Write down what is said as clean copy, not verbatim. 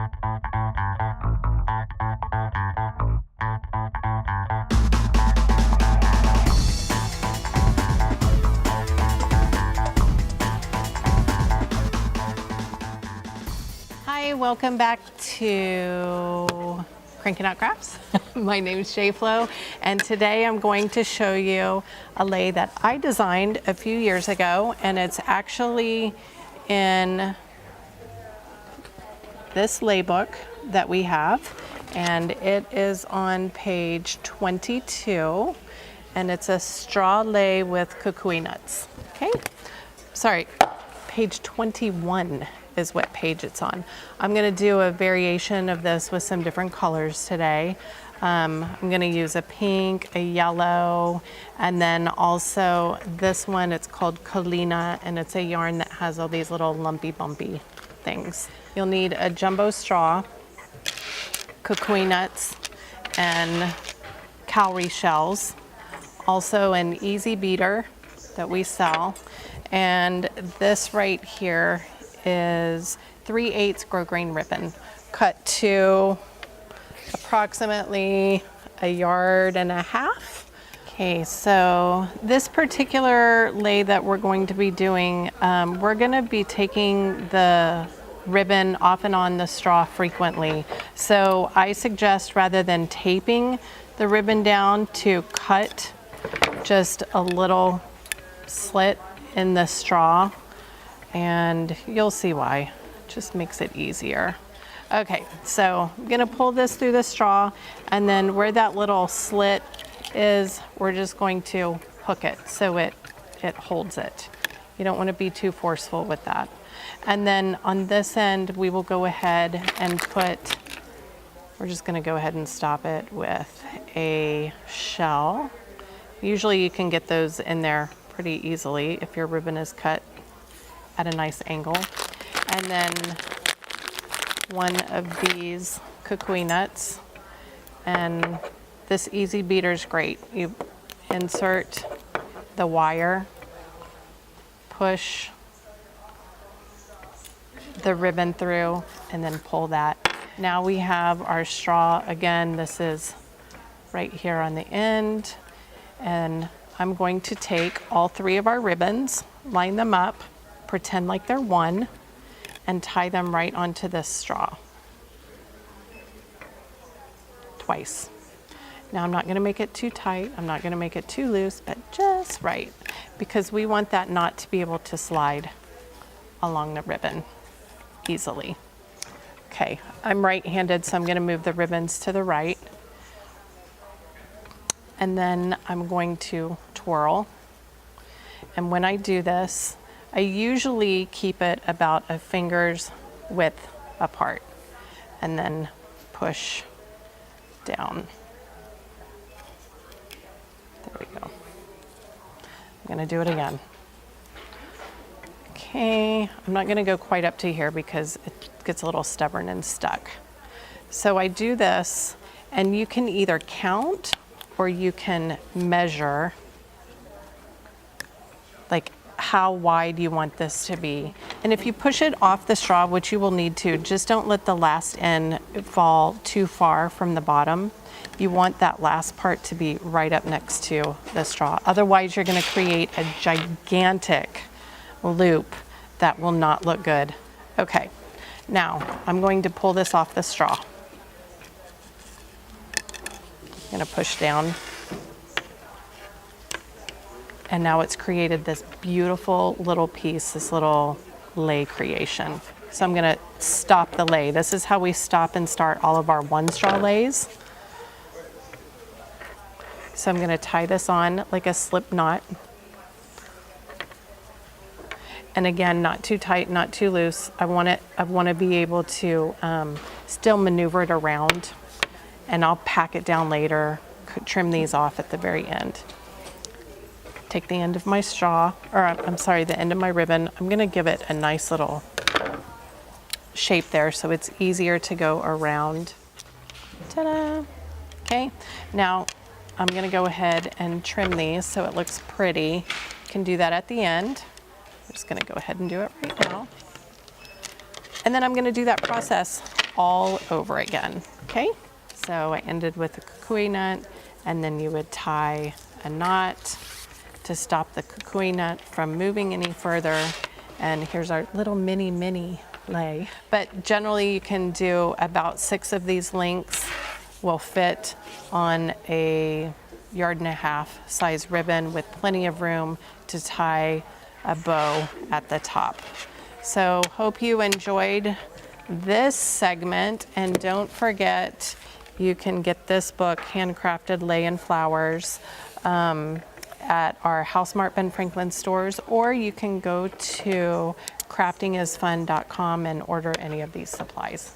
Hi, welcome back to Crankin Out Crafts. My name is JFlo, and today I'm going to show you a lei that I designed a few years ago, and it's actually in this lei book that we have, and it is on page 22, and it's a straw lei with kukui nuts. Okay, sorry, page 21 is what page it's on. I'm gonna do a variation of this with some different colors today. I'm gonna use a pink, a yellow, and then also this one, it's called Lina, and it's a yarn that has all these little lumpy bumpy things. You'll need a jumbo straw, kukui nuts, and cowry shells, also an easy beader that we sell, and this right here is 3/8 grossgrain ribbon, cut to approximately 1.5 yards. Okay, so this particular lei that we're going to be doing, we're gonna be taking the ribbon off and on the straw frequently. So I suggest, rather than taping the ribbon down, to cut just a little slit in the straw, and you'll see why. It just makes it easier. Okay, so I'm gonna pull this through the straw, and then where that little slit is, we're just going to hook it so it holds it. You don't want to be too forceful with that. And then on this end, we will go ahead and we're just gonna go ahead and stop it with a shell. Usually you can get those in there pretty easily if your ribbon is cut at a nice angle. And then one of these kukui nuts, and this easy beater is great. You insert the wire, push the ribbon through, and then pull that. Now we have our straw. Again, this is right here on the end, and I'm going to take all 3 of our ribbons, line them up, pretend like they're one, and tie them right onto this straw twice. Now I'm not gonna make it too tight, I'm not gonna make it too loose, but just right, because we want that knot to be able to slide along the ribbon easily. Okay, I'm right-handed, so I'm gonna move the ribbons to the right, and then I'm going to twirl. And when I do this, I usually keep it about a finger's width apart, and then push down. There we go. I'm gonna do it again. Okay, I'm not gonna go quite up to here because it gets a little stubborn and stuck. So I do this, and you can either count or you can measure, like, how wide you want this to be. And if you push it off the straw, which you will need to, just don't let the last end fall too far from the bottom. You want that last part to be right up next to the straw. Otherwise, you're gonna create a gigantic loop that will not look good. Okay, now I'm going to pull this off the straw. I'm gonna push down. And now it's created this beautiful little piece, this little lei creation. So I'm gonna stop the lei. This is how we stop and start all of our one straw leis. So I'm gonna tie this on like a slip knot. And again, not too tight, not too loose. I wanna be able to still maneuver it around, and I'll pack it down later, trim these off at the very end. Take the end of my straw, or I'm sorry, the end of my ribbon. I'm gonna give it a nice little shape there so it's easier to go around. Ta-da! Okay, now I'm gonna go ahead and trim these so it looks pretty. You can do that at the end. I'm just gonna go ahead and do it right now. And then I'm gonna do that process all over again, okay? So I ended with a kukui nut, and then you would tie a knot to stop the kukui nut from moving any further. And here's our little mini lei. But generally you can do about 6 of these links will fit on a 1.5 yard size ribbon with plenty of room to tie a bow at the top. So hope you enjoyed this segment, and don't forget you can get this book, Handcrafted Lei and Flowers, at our Housemart Ben Franklin stores, or you can go to craftingisfun.com and order any of these supplies.